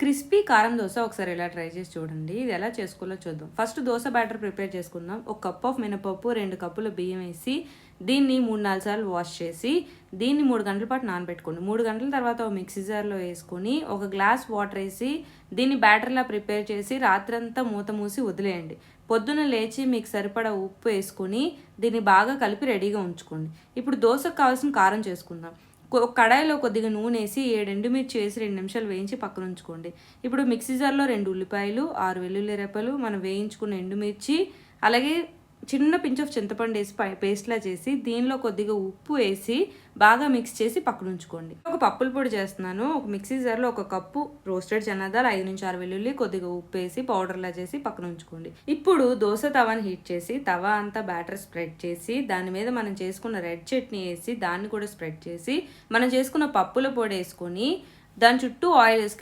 Crispy కారం దోస ఒకసారి ఇలా ట్రై చేసి చూడండి. ఇది ఎలా చేసుకోవాలో చూద్దాం. ఫస్ట్ దోస బ్యాటర్ ప్రిపేర్ చేసుకుందాం. ఒక కప్ ఆఫ్ మినపప్పు, 2 కప్పుల బియ్యం వేసి దీన్ని 3-4 సార్లు వాష్ చేసి దీన్ని 3 గంటల పాటు నానబెట్టుకోండి. 3 గంటల తర్వాత ఒక మిక్సీ జార్లో వేసుకొని ఒక గ్లాస్ వాటర్ వేసి దీన్ని బ్యాటర్లా ప్రిపేర్ చేసి రాత్రంతా మూత మూసి వదిలేయండి. పొద్దున లేచి మీకు సరిపడా ఉప్పు వేసుకొని దీన్ని బాగా కలిపి రెడీగా ఉంచుకోండి. ఇప్పుడు దోశకు కావాల్సిన కారం చేసుకుందాం. కడాయిలో కొద్దిగా నూనె వేసి 7 ఎండుమిర్చి వేసి 2 నిమిషాలు వేయించి పక్కన ఉంచుకోండి. ఇప్పుడు మిక్సీ జార్లో 2 ఉల్లిపాయలు, 6 వెల్లుల్లి రెప్పలు, మనం వేయించుకున్న ఎండుమిర్చి, అలాగే చిన్న పించ్ ఆఫ్ చింతపండు వేసి పేస్ట్లా చేసి దీనిలో కొద్దిగా ఉప్పు వేసి బాగా మిక్స్ చేసి పక్కన ఉంచుకోండి. ఒక పప్పుల పొడి చేస్తున్నాను. ఒక మిక్సీ జార్లో 1 కప్పు రోస్టెడ్ చనాదాలు, 5-6 వెల్లుల్లి, కొద్దిగా ఉప్పు వేసి పౌడర్లా చేసి పక్కన ఉంచుకోండి. ఇప్పుడు దోశ తవాని హీట్ చేసి తవా అంతా బ్యాటర్ స్ప్రెడ్ చేసి దాని మీద మనం చేసుకున్న రెడ్ చట్నీ వేసి దాన్ని కూడా స్ప్రెడ్ చేసి మనం చేసుకున్న పప్పుల పొడి వేసుకొని దాని చుట్టూ ఆయిల్ వేసుకుని